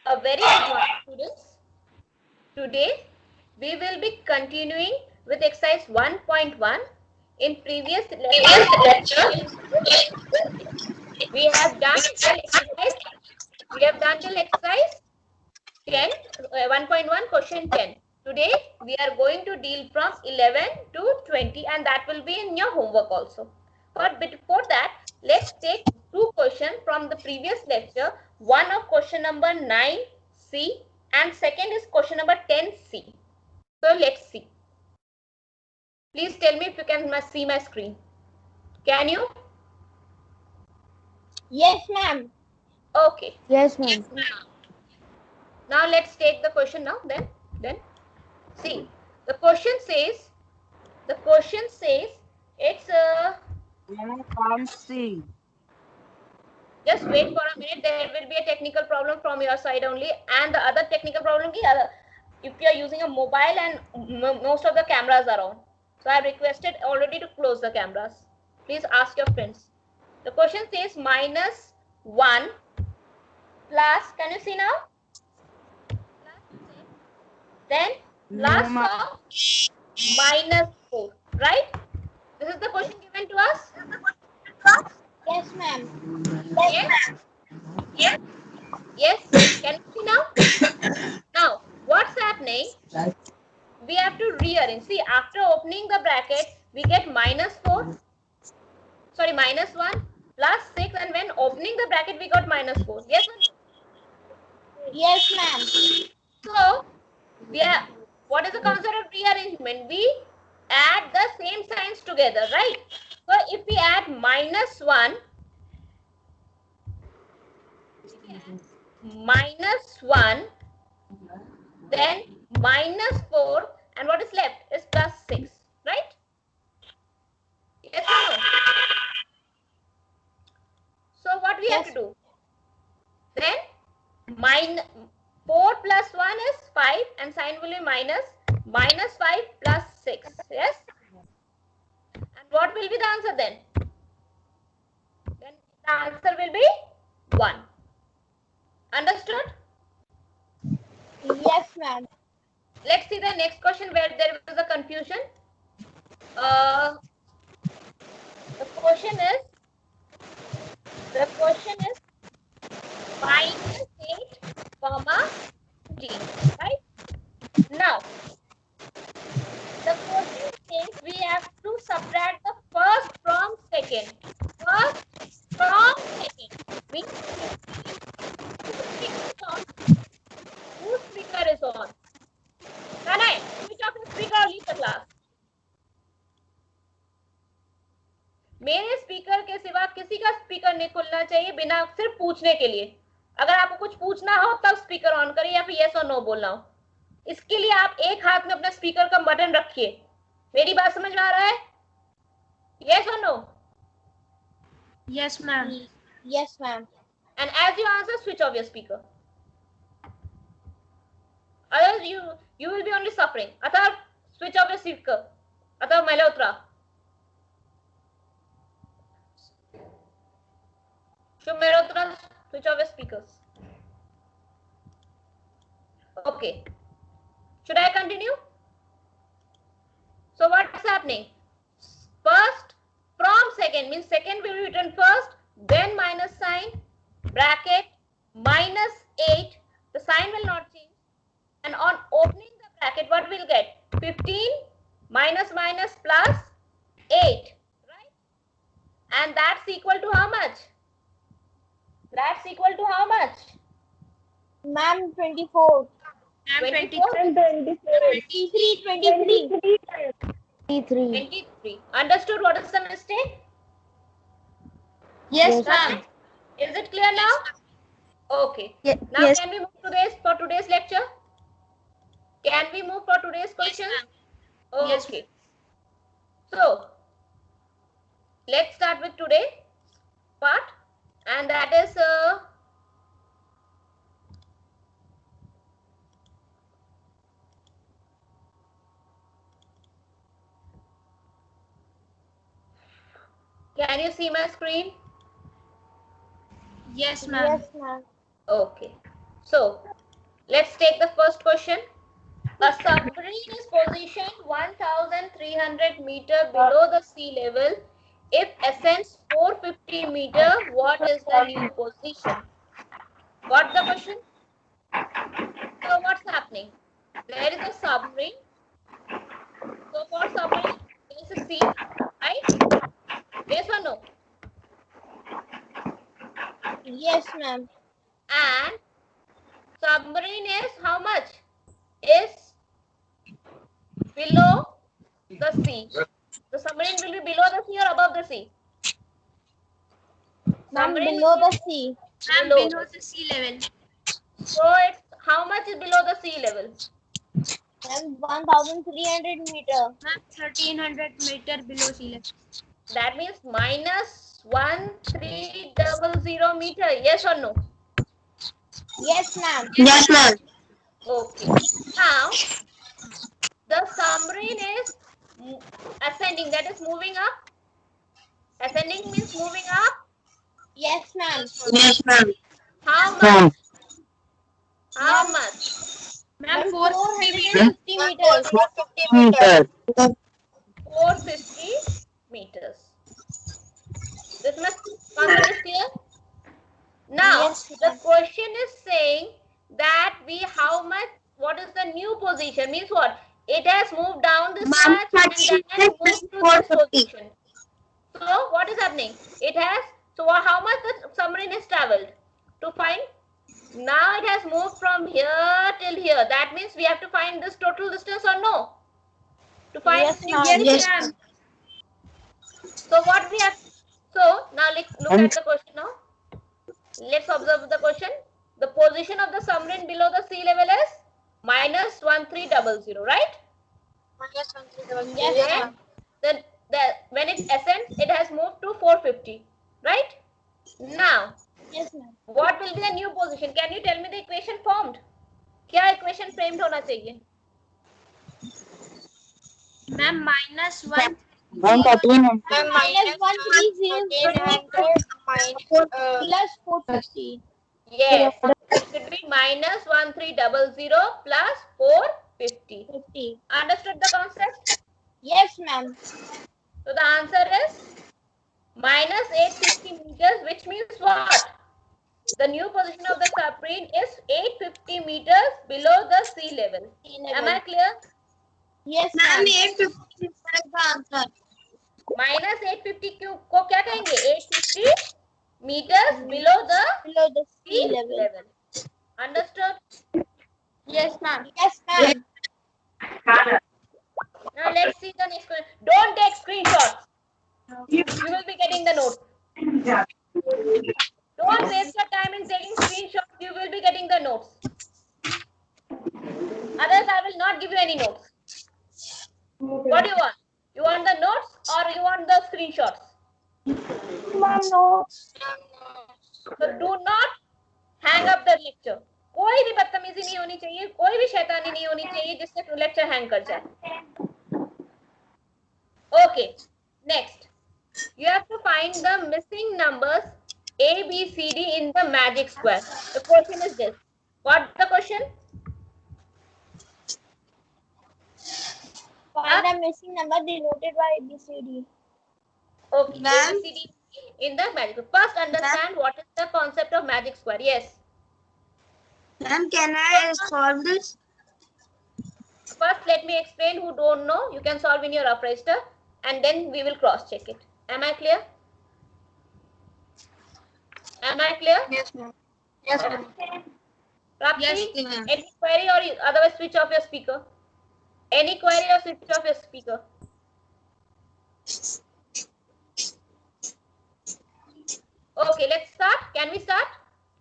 A very good morning, students. Today we will be continuing with exercise 1.1. In previous lecture, we have done till exercise. We have done till exercise 10, 1.1 question 10. Today we are going to deal from 11 to 20, and that will be in your homework also. But before that, let's take two questions from the previous lecture. One of question number 9C and second is question number 10C. So let's see. Please tell me if you can see my screen. Can you? Yes, ma'am. Okay. Yes, ma'am. Now let's take the question now. Then see, the question says it's a. I can't see. Just wait for a minute. There will be a technical problem from your side only, and the other technical problem is if you are using a mobile and most of the cameras are on. So I have requested already to close the cameras. Please ask your friends. The question says -1 plus. Can you see now? Then plus No, of -4. Right? This is the question given to us. Yes, ma'am. Yes. Yes. Can you see now? Now what's happening? We have to rearrange. See, after opening the bracket, we get -4, sorry, -1 plus 6, and when opening the bracket, we got -4. Yes or no? Yes, ma'am. So, we are, what is the concept of rearrangement? We add the same signs together, right? So, if we add -1, then -4, and what is left is +6, right? Yes or no? So, what we have to do? Then 4 plus 1 is 5, and sign will be -5 plus 6. Yes. And what will be the answer then? Then the answer will be 1. Understood? Yes, ma'am. Let's see the next question where there is a confusion. The question is -8, g. Right? Now, the question says we have to subtract the first from second. First from second. Means whose speaker is on? Whose speaker is on? Tanay, switch off your speaker or leave the class. मेरे speaker के सिवा किसी का speaker नहीं खुलना चाहिए बिना सिर्फ पूछने के लिए. अगर आपको कुछ पूछना हो तब स्पीकर ऑन करिए या फिर यस और नो बोलना हो. इसके लिए आप एक हाथ में अपना स्पीकर का बटन रखिए. मेरी बात समझ में आ रहा है? यस और no? Yes, ma'am. Yes, ma'am. And as you answer, switch off your speaker. Otherwise, you will be only suffering. Atharv, switch off your speaker. Atharv Malhotra. Shubh Malhotra, switch off your speakers. Okay. Should I continue? So what's happening? First from second means second will be written first, then minus sign, bracket, -8. The sign will not change. And on opening the bracket, what we'll get? 15 minus plus 8. Right? And that's equal to how much? That's equal to how much? Ma'am, 24. 24? 23, 23. 23. Understood what is the mistake? Yes, Yes. ma'am. Is it clear now? Okay. Ye- Now yes. can we move for today's lecture? Can we move for today's questions? Yes, Okay. So let's start with today's part, and that is can you see my screen? Yes, ma'am. Yes, ma'am. Okay. So let's take the first question. A submarine is positioned 1,300 meter below the sea level. If ascends 450 meter, what is the new position? Got the question? So what's happening? There is a submarine. So for submarine, there is a sea, right? Yes or no? Yes, ma'am. And submarine is how much? Is below the sea. The submarine will be below the sea or above the sea? Ma'am, Submarine below will the be sea. below Below the sea level. So it's how much is below the sea level? Ma'am, 1,300 meter. Ma'am, 1300 meter below sea level. That means minus 1300 meter. Yes or no? Yes, ma'am. Yes, ma'am. Okay. Now the submarine is ascending. That is moving up. Ascending means moving up. Yes, ma'am. Yes, ma'am. How Ma'am. much? How Ma'am. much? Ma'am, 450 meters. 450 meters. 450 meters. This much concept is clear? Now, Yes, the ma'am. question is saying that how much, what is the new position? Means what? It has moved down this Ma'am, much and then moved to this 450. position. So, what is happening? It has, so how much the submarine has traveled? To find, now it has moved from here till here. That means we have to find this total distance or no? To find Yes, new ma'am. position. Yes, ma'am. So, what we have, so now let's look at the question now. Let's observe the question. The position of the submarine below the sea level is minus 1300, right? Yes, ma'am. Then when it ascends, it has moved to 450, right? Now, Yes, ma'am. what will be the new position? Can you tell me the equation formed? क्या equation framed होना चाहिए? ma'am, minus 1. 113. Minus 130 plus 450. Yes, it should be minus 1300 plus 450. 50. Understood the concept? Yes, ma'am. So the answer is minus 850 meters, which means what? The new position of the submarine is 850 meters below the sea level. Am I clear? Yes, ma'am. 850 is the answer. Minus 850 को क्या कहेंगे? 850 meters below the sea level. Understood? Yes, ma'am. Yes, ma'am. Now let's see the next question. Don't take screenshots. You will be getting the notes. Don't waste your time in taking screenshots. You will be getting the notes. Otherwise, I will not give you any notes. What do you want? You want the notes or you want the screenshots? So do not hang up the lecture. कोई भी बदतमीजी नहीं होनी चाहिए, कोई भी शैतानी नहीं होनी चाहिए जिससे लेक्चर हैंग कर जाए. Okay, next. You have to find the missing numbers A, B, C, D in the magic square. The question is this. What's the question? Find the missing number denoted by ABCD. Okay, Ma'am. ABCD in the magic square. First, understand what is the concept of magic square. Yes. Ma'am, can I solve this? First, let me explain. Who don't know, you can solve in your rough register, and then we will cross check it. Am I clear? Am I clear? Yes, ma'am. Yes, ma'am. Rapti, Yes, ma'am. any query or otherwise switch off your speaker? Any query or switch off your speaker? Okay, let's start. Can we start?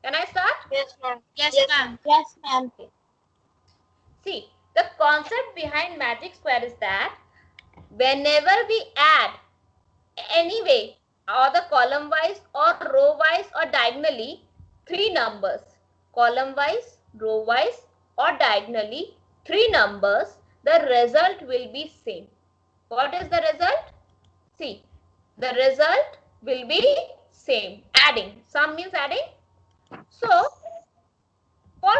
Can I start? Yes, ma'am. Yes, ma'am. Yes, ma'am. See, the concept behind magic square is that whenever we add anyway, either column wise or row wise or diagonally, three numbers, column wise, row wise or diagonally, three numbers, the result will be same. What is the result? See, the result will be same. Adding. Sum means adding. So, for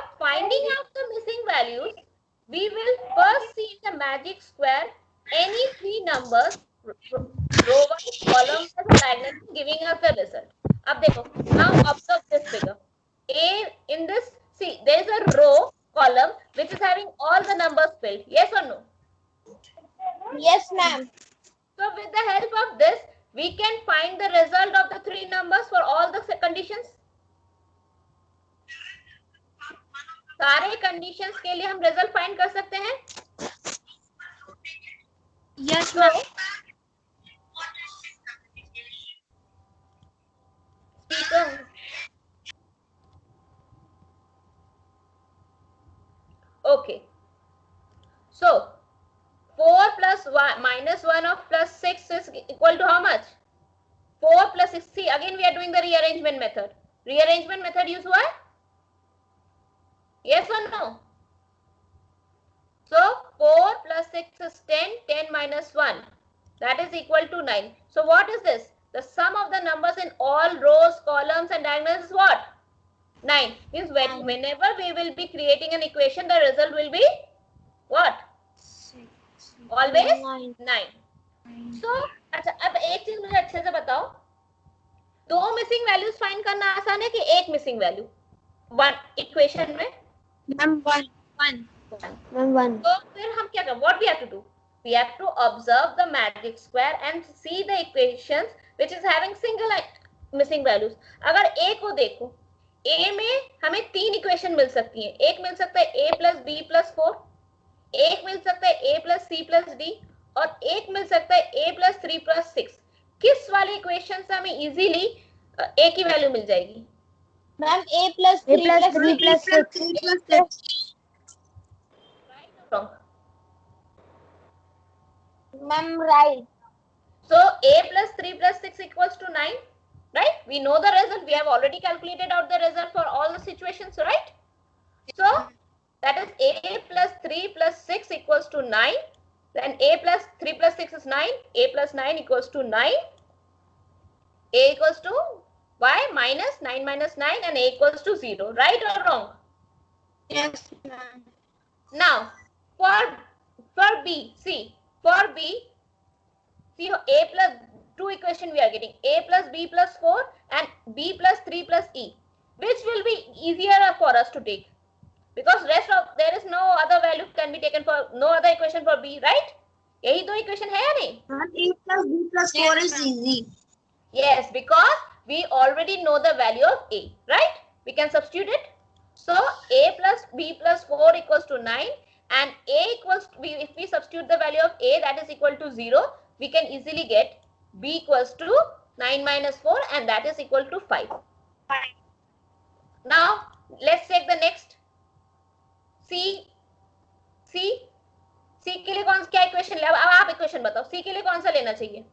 we will first see in the magic square any three numbers, row wise, column wise, or diagonal, giving us the result. अब देखो, now observe this figure. In this, see, there is a row column which is having all the numbers filled. Yes or no? Yes, ma'am. So with the help of this, we can find the result of the three numbers for all the conditions. सारे conditions के लिए हम result find कर सकते हैं. Yes, ma'am. Speaker. Okay. So 4 plus 1 minus 1 of plus 6 is equal to how much? 4 plus 6. See, again we are doing the rearrangement method. Rearrangement method use what? Yes or no? So 4 plus 6 is 10. 10 minus 1. That is equal to 9. So what is this? The sum of the numbers in all rows, columns and diagonals is what? 9. Means whenever we will be creating an equation, the result will be what? Always 9. So, अच्छा, अब एक चीज मुझे अच्छे से बताओ, दो missing values find करना आसान है कि एक मिसिंग वैल्यू वन इक्वेशन में? Ma'am, one. Ma'am, one. तो फिर हम क्या करें? What we have to do? We have to observe the magic square and see the equations which is having single missing values. अगर A को देखो, A में हमें तीन इक्वेशन मिल सकती हैं. एक मिल सकता है A plus B plus 4, एक मिल सकता है A plus C plus D और एक मिल सकता है A plus 3 plus 6. किस वाले इक्वेशन से हमें इजीली A की वैल्यू मिल जाएगी? Ma'am, A plus 3 plus 6. Right or wrong? Ma'am, right. So A plus 3 plus 6 equals to 9, right? We know the result. We have already calculated out the result for all the situations, right? So that is A plus 3 plus 6 equals to 9. Then A plus 3 plus 6 is 9. A plus 9 equals to 9. A equals to Y minus 9 minus 9 and A equals to 0. Right or wrong? Yes, ma'am. Now for B, see, for B, see A plus 2 equation we are getting. A plus B plus 4 and B plus 3 plus E. Which will be easier for us to take? Because rest of there is no other value can be taken for no other equation for B, right? यही दो equation है या नहीं? A plus B plus 4 is easy. Yes, because we already know the value of A, right? We can substitute it. So A plus B plus 4 equals to 9 and A equals to, if we substitute the value of A, that is equal to 0, we can easily get B equals to 9 minus 4 and that is equal to 5. Now let's take the next. C के लिए कौन सा क्या equation ले? अब आप equation बताओ. C के लिए कौन सा लेना चाहिए?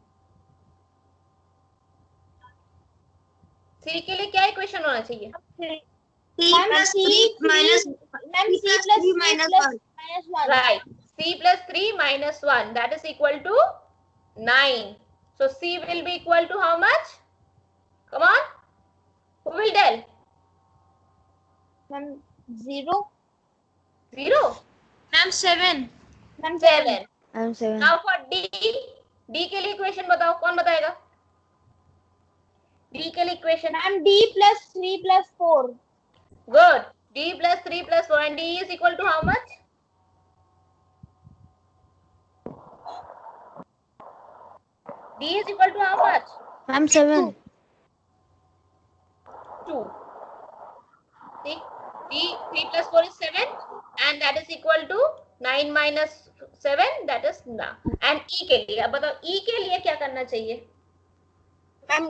C के लिए क्या इक्वेशन होना चाहिए? C plus 3 minus 1. Right. C plus 3 minus 1. That is equal to 9. So C will be equal to how much? Come on. Who will tell? Ma'am, 0. 0. Ma'am, 7. Ma'am, 7. I'm 7. Now for D. D के लिए equation बताओ. कौन बताएगा? D के लिए equation. Ma'am, D plus 3 plus 4. Good. D plus 3 plus 4 and D is equal to how much? D is equal to how much? I'm 7. 2. See, D 3 plus 4 is 7 and that is equal to 9 minus 7, that is ना. And E के लिए, अब बताओ E के लिए क्या करना चाहिए? Ma'am,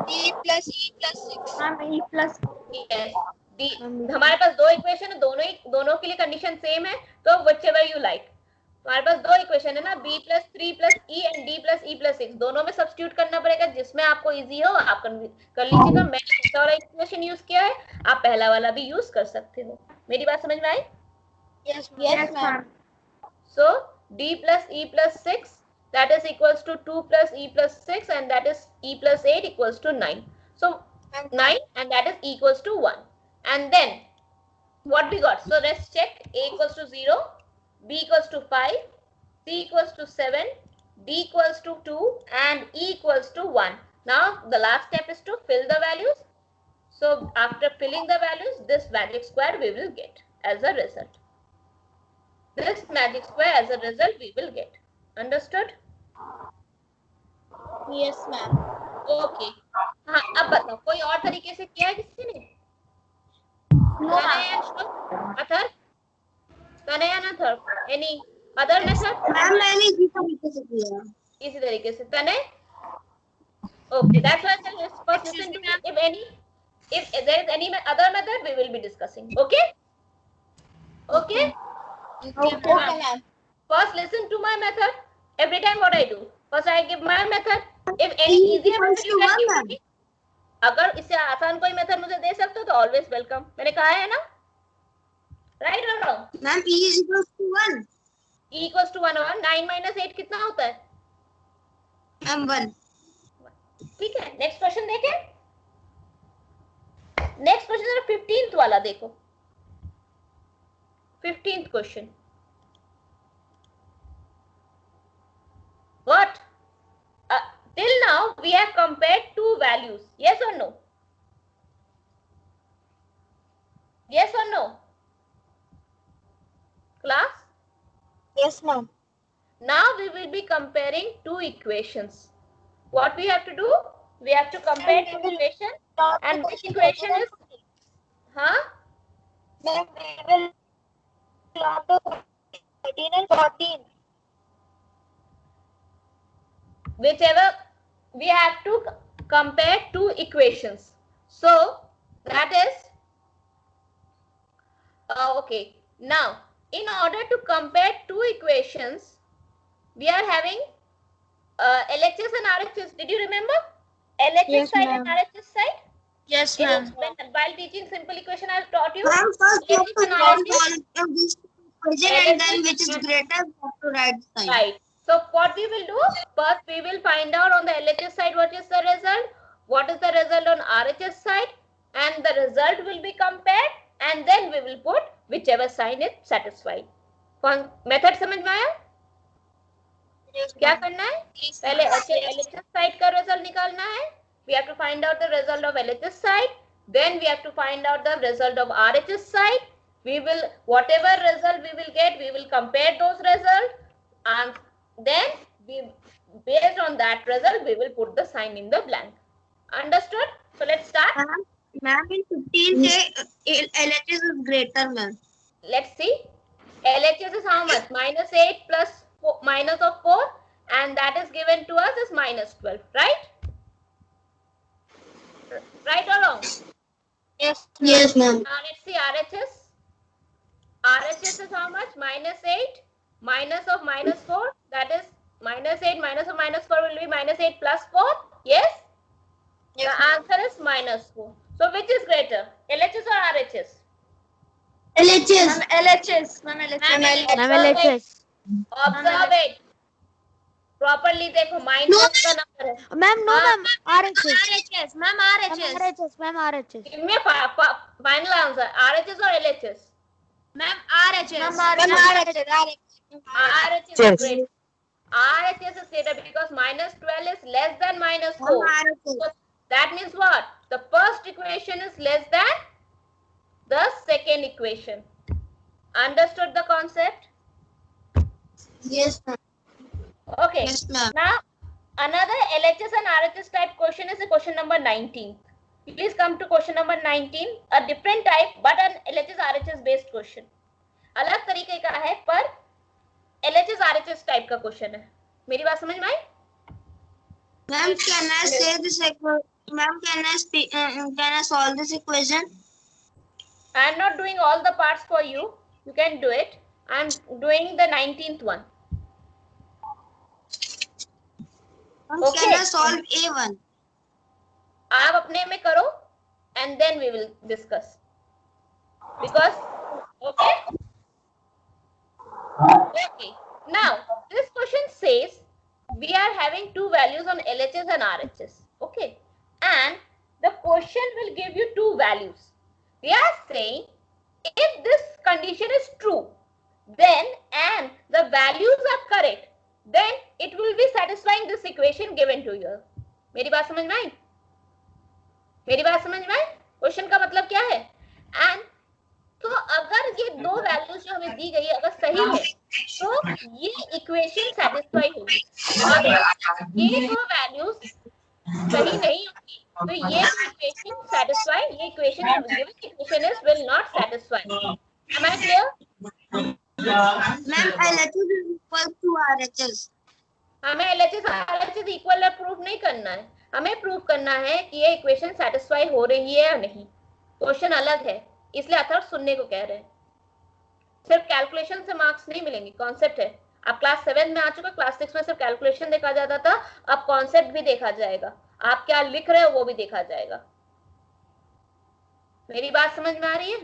E plus 6. Ma'am, E plus. Yes. D, हमारे पास दो इक्वेशन है, दोनों के लिए कंडीशन सेम है, तो whichever you like. हमारे पास दो इक्वेशन है ना, B plus 3 plus E and D plus E plus 6. दोनों में सब्स्टिट्यूट करना पड़ेगा, जिसमें आपको इजी हो आप कर लीजिएगा. मैंने दूसरा वाला इक्वेशन यूज किया है, आप पहला वाला भी यूज कर सकते हो. मेरी बात समझ में आई? Yes, ma'am. So D plus E plus 6, that is equals to 2 plus E plus 6 and that is E plus 8 equals to 9. So 9 and that is equals to 1. And then what we got? So let's check. A equals to 0, B equals to 5, C equals to 7, D equals to 2, and E equals to 1. Now the last step is to fill the values. So after filling the values, this magic square we will get as a result. This magic square as a result we will get. Understood? Yes, ma'am. Okay. हाँ, अब बताओ कोई और तरीके से किया है किसी ने? No, ma'am. Athar? Tanaya and Athar? Any other method? Ma'am मैंने इसी तरीके से किया। इसी तरीके से Tanay? Okay, that's why I let's first listen to if there is any other method we will be discussing. Okay? Okay? Okay, ma'am. First listen to my method. Every time what I do? First I give my method. If any easier method you can give me. अगर इससे आसान कोई method मुझे दे सकते हो तो always welcome. मैंने कहा है ना? राइट और wrong? Ma'am E is equals to 1. E equals to 1 और 9 minus 8 कितना होता है? मैम 1. ठीक है, नेक्स्ट क्वेश्चन देखें। नेक्स्ट क्वेश्चन जरा 15th वाला देखो। 15th question. What? Till now we have compared two values. Yes or no? Yes or no? Class? Yes, ma'am. Now we will be comparing two equations. What we have to do? We have to compare two equations. And which equation is? Huh? Ma'am, we will plot the 13 and 14. Whichever we have to compare two equations. So that is okay. Now in order to compare two equations, we are having LHS and RHS. Did you remember? LHS Yes, side ma'am. and RHS side? Yes, ma'am. While teaching simple equation, I have taught you. Ma'am first you have to LHS and solve RHS. all of these equation and then which is greater you have to write the sign. Right. So what we will do? First we will find out on the LHS side what is the result, what is the result on RHS side, and the result will be compared, and then we will put whichever sign is satisfied. Method समझ में आया? क्या करना है? पहले LHS side का result निकालना है. We have to find out the result of LHS side. Then we have to find out the result of RHS side. We will, whatever result we will get, we will compare those results, and then based on that result, we will put the sign in the blank. Understood? So let's start. Ma'am, in 15th LHS is greater, ma'am. Let's see. LHS is how much? Minus 8 plus minus of 4, and that is given to us as minus 12, right? Right or wrong? Yes. Yes, ma'am. Now let's see RHS. RHS is how much? Minus 8 minus of minus 4, that is minus 8 minus of minus 4 will be minus 8 plus 4. Yes? Yes, the answer is minus 4. So which is greater? LHS or RHS? LHS. LHS. Ma'am, LHS. Observe it. Properly देखो minus का number है. Ma'am, no, हाँ. ma'am. RHS. RHS, ma'am, RHS. RHS, ma'am, RHS. Give me a final answer. RHS or LHS? Ma'am, RHS. RHS is great. RHS is greater because minus 12 is less than minus 4. So that means what? The first equation is less than the second equation. Understood the concept? Yes, ma'am. Okay. Yes, ma'am. Now, another LHS and RHS type question is a question number 19. Please come to question number 19. A different type but an LHS RHS based question. अलग तरीके का है पर LHS RHS type का question है. मेरी बात समझ में आई? Ma'am, can I say this equation? Ma'am, can I solve this equation? I am not doing all the parts for you. You can do it. I am doing the 19th one. Ma'am, Okay. can I solve A1? आप अपने में करो and then we will discuss. Because, okay? Okay. Now, this question says we are having two values on LHS and RHS. Okay. And the question will give you two values. We are saying If this condition is true, then and the values are correct, then it will be satisfying this equation given to you. मेरी बात समझ में आई? मेरी बात समझ में आई? Question का मतलब क्या है? एंड तो अगर ये दो वैल्यूज जो हमें दी गई है अगर सही है तो ये इक्वेशन सेटिस्फाई होगी, और ये दो वैल्यूज सही नहीं होगी तो ये इक्वेशन सेटिस्फाई, ये equation equation is will not satisfy. Am I clear? Ma'am LHS is equal to RHS. हमें LHS RHS इक्वल प्रूफ नहीं करना है, हमें प्रूफ करना है कि ये इक्वेशन सेटिस्फाई हो रही है या नहीं. क्वेश्चन अलग है, इसलिए अथर्व सुनने को कह रहे हैं. सिर्फ कैलकुलेशन से मार्क्स नहीं मिलेंगे, कॉन्सेप्ट है. अब क्लास 7 में आ चुका, क्लास 6 में सिर्फ कैलकुलेशन देखा जाता था, अब कॉन्सेप्ट भी देखा जाएगा, आप क्या लिख रहे हो वो भी देखा जाएगा. मेरी बात समझ में आ रही है?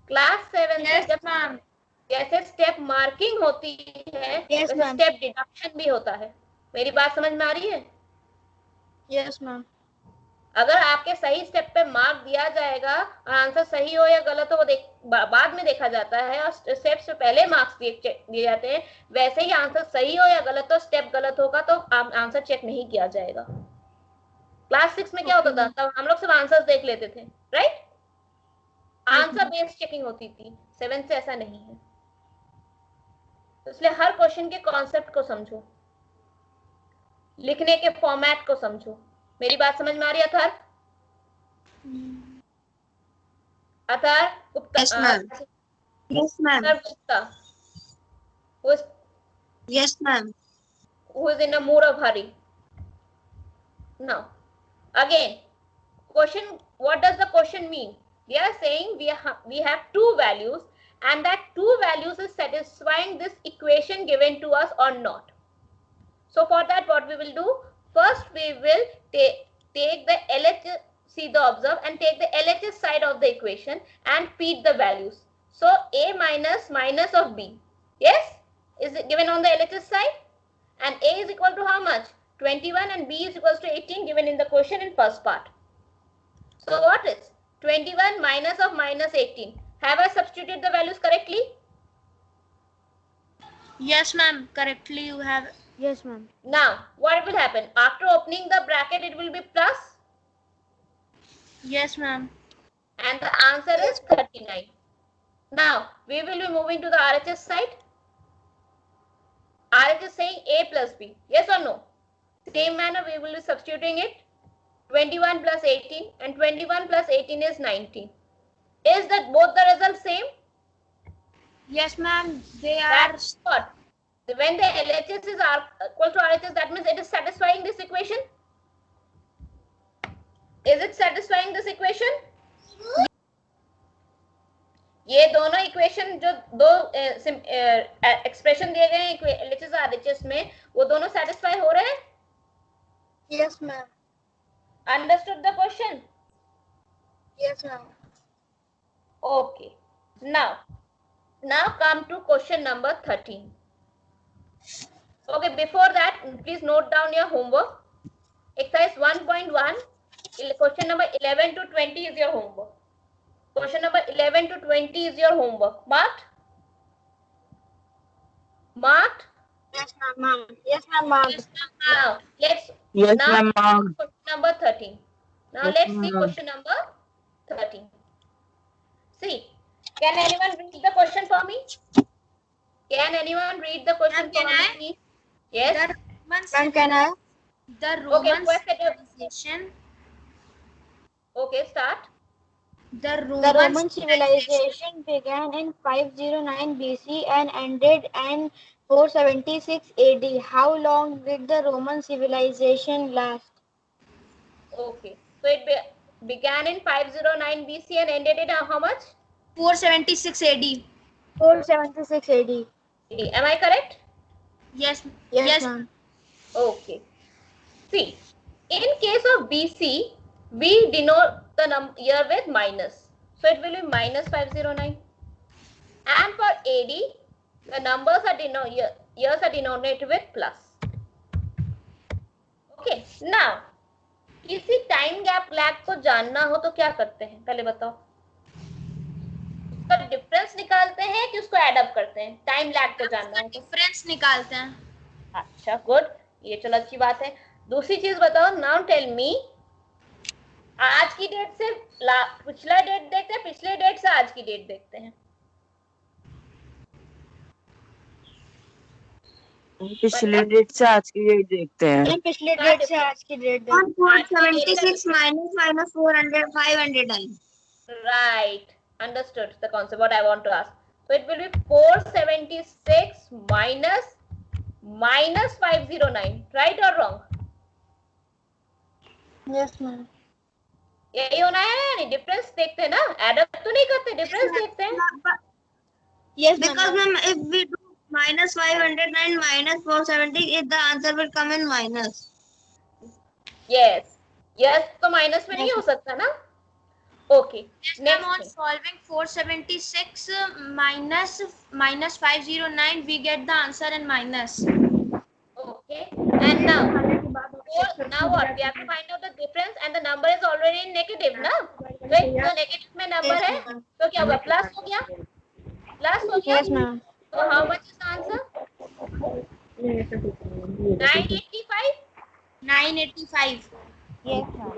क्लास 7 Yes, जब ma'am. जैसे स्टेप मार्किंग होती है Yes, वैसे ma'am. स्टेप डिडक्शन भी होता है. मेरी बात समझ में आ रही है? Yes, ma'am. अगर आपके सही स्टेप पे मार्क दिया जाएगा, आंसर सही हो या गलत हो वो बाद में देखा जाता है, और स्टेप से पहले मार्क्स दिए जाते हैं. वैसे ही आंसर सही हो या गलत हो, स्टेप गलत होगा तो आंसर चेक नहीं किया जाएगा. क्लास 6 में क्या होता था, तब हम लोग सिर्फ आंसर्स देख लेते थे, राइट? आंसर बेस्ड चेकिंग होती थी. 7 से ऐसा नहीं है. इसलिए हर क्वेश्चन के कॉन्सेप्ट को समझो, लिखने के फॉर्मेट को समझो. मेरी बात समझ में आ रही है Atharva? Atharva Gupta? Yes, ma'am. Yes, ma'am. Atharva Gupta Yes, ma'am. who is in a mood of hurry. Now again, question, what does the question mean? They are saying we have two values and that two values is satisfying this equation given to us or not. So for that what we will do, first we will take the LHS, see the observe, and take the LHS side of the equation and feed the values. So A minus minus of B, yes, is it given on the LHS side, and A is equal to how much? 21 and B is equals to 18 given in the question in first part. So what is 21 minus of minus 18? Have I substituted the values correctly? Yes, ma'am. Correctly you have. Yes, ma'am. Now what will happen? After opening the bracket it will be plus, Yes, ma'am. and the answer is 39. Now we will be moving to the RHS side. RHS is saying A plus B, yes or no? Same manner we will be substituting it. 21 plus 18 and 21 plus 18 is 19. Is that both the results same? Yes, ma'am. They are. That's what. When the LHS is equal to RHS, that means it is satisfying this equation. Is it satisfying this equation? ये दोनों equation जो दो expression दिए गए हैं LHS RHS में, वो दोनों सेटिस्फाई हो रहे हैं? Yes, ma'am. Understood the question? Yes, ma'am. Okay. Now come to question number 13. Okay, before that, please note down your homework. Exercise 1.1, question number 11 to 20 is your homework. Question number 11 to 20 is your homework. Marked? Marked? Yes, ma'am. Yes, ma'am. Yes, now, let's Yes, now ma'am. question number 13. Now Yes, let's see ma'am. question number 13. See, can anyone read the question for me? Can anyone read the question Ma'am, for can me, I? please? Yes. The Roman Ma'am, can I? The Okay, Roman first set up. civilization. Okay, start. The The Roman Roman civilization began in 509 BC and ended in 476 AD. How long did the Roman civilization last? Okay, so it began in 509 BC and ended in how much? 476 AD. 476 AD. Am I correct? Yes. Yes, ma'am. Okay. See, in case of BC, we denote the year with minus. So it will be minus 509. And for AD, the numbers are years are denominated with plus. Okay. Now, किसी time gap lag को जानना हो तो क्या करते हैं, पहले बताओ. डिफरेंस निकालते हैं कि उसको एड अप करते हैं? टाइम लैग को जानना है तो। डिफरेंस निकालते हैं। अच्छा गुड, ये चलो अच्छी बात है। दूसरी चीज बताओ, नाउ टेल मी, आज की डेट से पिछला डेट देखते हैं, पिछले डेट से आज की डेट देखते हैं? पिछले डेट से आज की डेट देखते हैं। पिछले डेट से आज की डेट और 476 minus 400 509. Right, understood the concept. What I want to ask. So it will be 476 minus 509. Right or wrong? Yes ma'am. यही होना है यानी डिफरेंस देखते हैं ना, एडअप तो नहीं करते, डिफरेंस देखते हैं। Yes Because ma'am, if we do minus 509 minus 470, the answer will come in minus. Yes, yes तो माइनस में नहीं हो सकता ना। Okay Ma'am, on solving 476 minus 509, we get the answer in minus. Okay, and now what? We have to find out the difference, and the number is already in negative, ना? Right? तो negative में number है, तो क्या हुआ? Plus हो गया? Plus हो गया? Yes ma'am. So how much is the answer? 985. 985. Yes ma'am.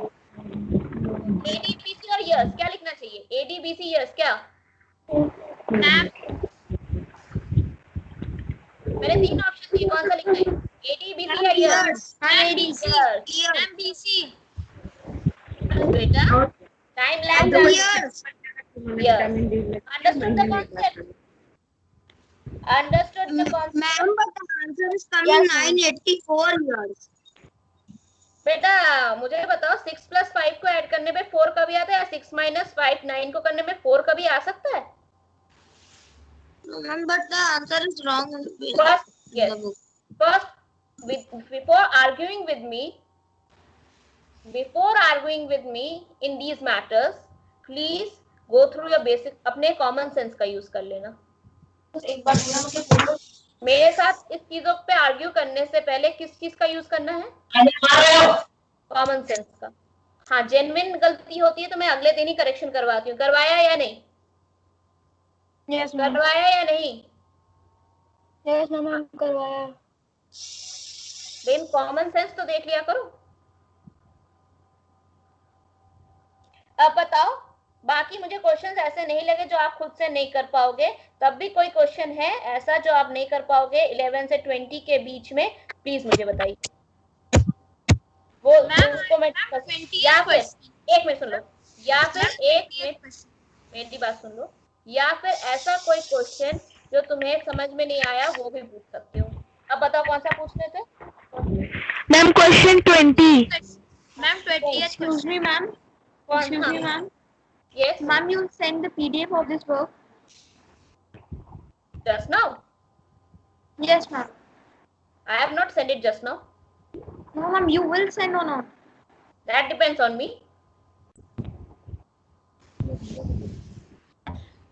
ADBC और years क्या लिखना चाहिए? ADBC years क्या? Ma'am, मैंने 3 ऑप्शन दिए, कौन सा लिखना है? ADBC या years? ADC. Years. Ma'am, BC. बेटा, time lag Years. Years. Understood the concept? Understood the concept? Ma'am, but the answer is coming 984 years. बेटा मुझे बताओ 6 + 5 को ऐड करने पे 4 कभी आता है, या 6 - 5 9 को करने में 4 कभी आ सकता है? No, ma'am, but the answer is wrong. First, yes. First, before arguing with me in these matters, please go through your basic, अपने कॉमन सेंस का यूज कर लेना। मेरे साथ इस चीजों पे आर्ग्यू करने से पहले किस चीज का यूज करना है? कॉमन सेंस का। हाँ, जेन्युइन गलती होती है तो मैं अगले दिन ही करेक्शन करवाती हूँ। करवाया या नहीं? Yes ma'am. करवाया या नहीं? यस मैम करवाया। लेकिन कॉमन सेंस तो देख लिया करो। अब बताओ, बाकी मुझे क्वेश्चंस ऐसे नहीं लगे जो आप खुद से नहीं कर पाओगे। तब भी कोई क्वेश्चन है ऐसा जो आप नहीं कर पाओगे 11 से 20 के बीच में, प्लीज मुझे बताइए। वो उसको मैं या फिर एक मिनट सुन लो, या फिर एक मिनट मेरी बात सुन लो, या फिर ऐसा कोई क्वेश्चन जो तुम्हें समझ में नहीं आया वो भी पूछ सकते हो। अब बताओ कौन सा पूछ रहे थे? Ma'am question 20। Ma'am, 20th. Excuse me, ma'am. कौन? Excuse me, हाँ, ma'am. yes, Ma'am, you send the PDF of this work? just now. Yes, ma'am. I have not sent it just now. No, ma'am, you will send or not? That depends on me.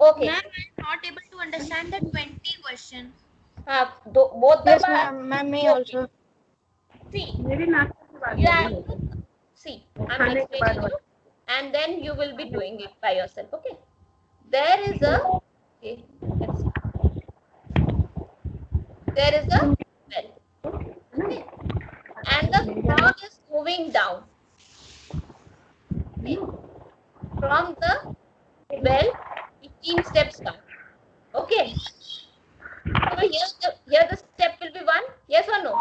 Okay. Ma'am, I'm not able to understand the 20 question. Both the Yes, ma'am. Ma'am, me also. See, you have to see. I'm explaining you, and then you will be doing it by yourself. Okay. There is a okay. Let's see. There is a well. Okay. And the frog is moving down. Okay. From the well, 15 steps down. Okay. So here the step will be 1. Yes or no?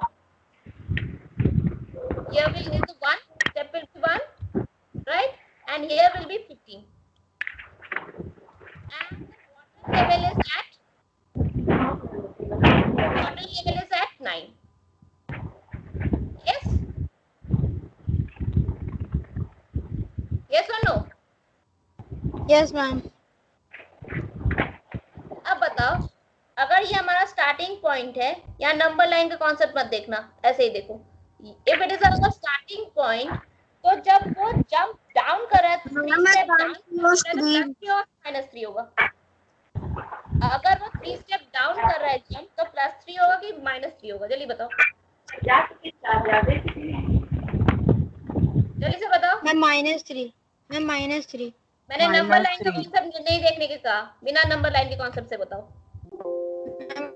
Here will be the 1. Step will be 1. Right? And here will be 15. And the water level is at 9. Yes? Yes or no? Yes, ma'am. अब बताओ, अगर ये हमारा starting point है, यहाँ number line का concept मत देखना, ऐसे ही देखो। If it is our starting point, तो जब वो जंप डाउन कर रहा है तो -3 होगा। अगर वो 3 स्टेप डाउन कर रहा है जंप, तो +3 होगा कि -3 होगा? जल्दी बताओ, जल्दी से बताओ। Ma'am, -3. Ma'am, -3. मैंने नंबर -3. लाइन का कॉन्सेप्ट नहीं देखने के कहा, बिना नंबर लाइन के कॉन्सेप्ट से बताओ।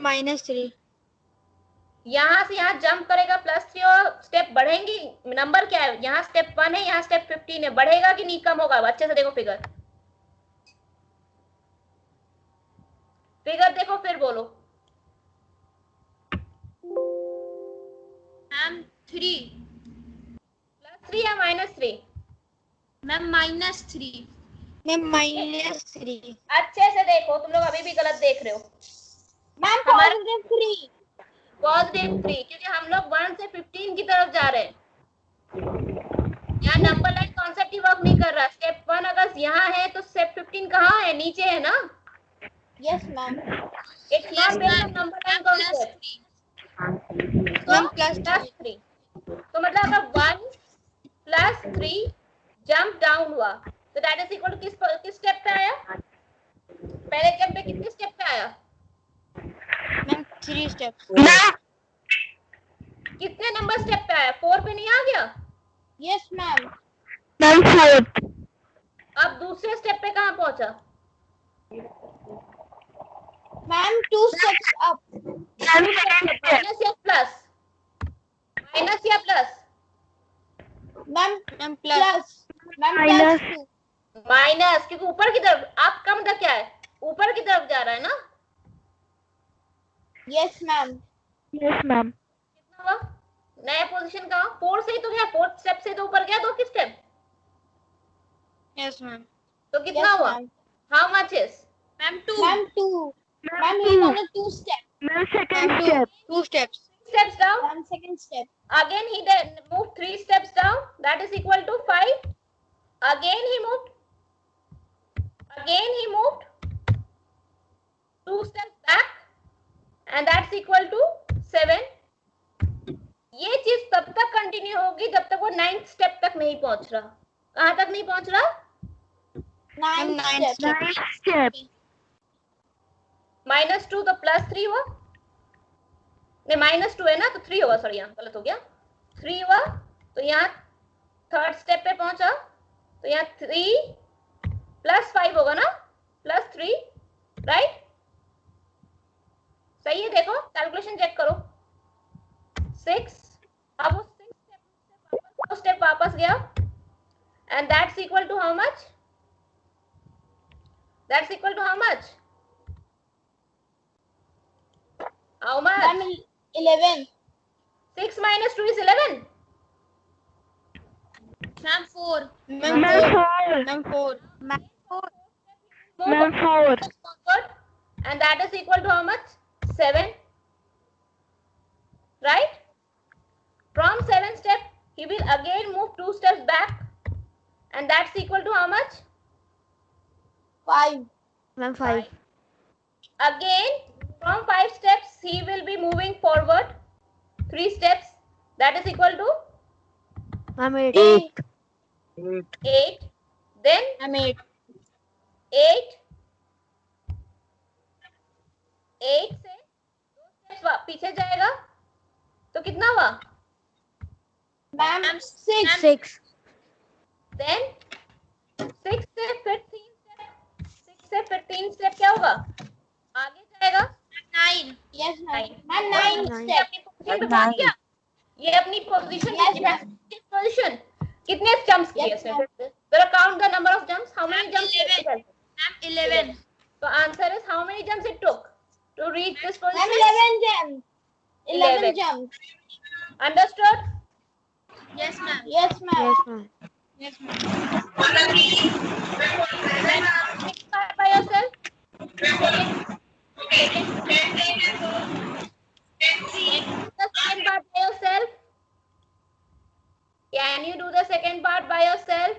-3. यहाँ से यहाँ जंप करेगा +3 और स्टेप बढ़ेंगी। नंबर क्या है, यहाँ स्टेप 1 है, यहाँ स्टेप 15 है, बढ़ेगा कि नहीं कम होगा? अच्छे से देखो फिगर, फिगर देखो फिर बोलो। मैम 3. +3 या -3? मैम -3. मैम -3. अच्छे से देखो, तुम लोग अभी भी गलत देख रहे हो। मैम हमारा +3. +3 क्योंकि हम लोग 1 से 15 की तरफ जा रहे हैं। यहाँ नंबर लाइन कॉन्सेप्ट ही वर्क नहीं कर रहा। स्टेप 1 अगर यहाँ है तो स्टेप 15 कहाँ है? नीचे है ना। Yes ma'am. It's not based on number line concept. Ma'am +3 तो मतलब अगर 1 + 3 जंप डाउन हुआ तो दैट इज इक्वल टू किस स्टेप पे आया? पहले जंप पे कितने स्टेप पे आया? Ma'am 3 steps. कितने नंबर स्टेप पे आया? 4 पे नहीं आ गया? Yes ma'am. मैम 4. अब दूसरे स्टेप पे कहाँ पहुंचा? Ma'am 2 steps up. माइनस या प्लस? माइनस या plus? Ma'am plus. Ma'am Minus. +2. Minus, क्योंकि ऊपर की तरफ। आप का मतलब क्या है? ऊपर की तरफ जा रहा है ना। Yes ma'am. Yes ma'am. कितना हुआ? नया पोजीशन का 4 से ही तो गया, 4th स्टेप से तो ऊपर गया। 2 की स्टेप यस मैम. तो कितना हुआ? How much is? Ma'am 2. Ma'am 2. Ma'am he is on the 2 step. Ma'am second Ma'am, step. 2 steps. Steps down. Ma'am second step. Again he moved 3 steps down. That is equal to 5. Again he moved 2 steps back, and that's equal to 7. ये चीज तब तक continue होगी जब तक वो 9th step तक नहीं पहुंच रहा। कहाँ तक नहीं पहुंच रहा? 9 steps. स्टेप. -2 तो +3 हुआ, नहीं -2 है ना तो 3 होगा। सॉरी यहाँ गलत हो गया। 3 हुआ तो यहाँ 3rd स्टेप पे पहुंचा तो यहाँ 3 + 5 होगा ना, +3, राइट? सही है, देखो कैलकुलेशन चेक करो। 6, अब वो 6 स्टेप वापस गया, and that's equal to how much? That's equal to how much? How much? Ma'am 11. 6 minus 2 is 11. Ma'am 4. Ma'am ma'am 4. 4. Ma'am 4. Ma'am 4. Forward, and that is equal to how much? 7. Right? From 7 step, he will again move 2 steps back, and that's equal to how much? 5. Ma'am 5. Again, from 5 steps, he will be moving forward 3 steps. That is equal to ma'am 8. 8. Then Ma'am 8. 8 से 2 steps पीछे जाएगा तो कितना हुआ? Ma'am 6. 6. Then 6 से फिर 3 step क्या होगा? आगे जाएगा 9. Yes ma'am. 9. Ma'am 9 Nine. ये step. अपनी पोजीशन पे पहुंच गया। ये अपनी पोजीशन पोजीशन कितने जंप्स किए Yes, इसने? ma'am. जरा count the number of jumps. How many jumps? 11. Ma'am 11. तो answer is how many jumps it took to reach this Ma'am position? 11 jumps. 11 11. jumps. Yes understood? ma'am. Yes ma'am. Yes ma'am. Yes ma'am. Next part by yourself. The second part by yourself. Can you do the second part by yourself?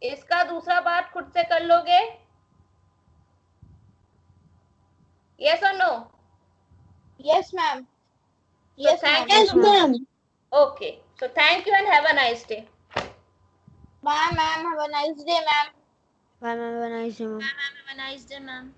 इसका दूसरा part खुद से कर लोगे? Yes or no? Yes ma'am. Yes thank ma'am. you. ma'am. Okay. So thank you and have a nice day. Bye ma'am. Have a nice day ma'am. Bye, ma'am. Have a nice day, ma'am. Ma'am, have a nice day, ma'am.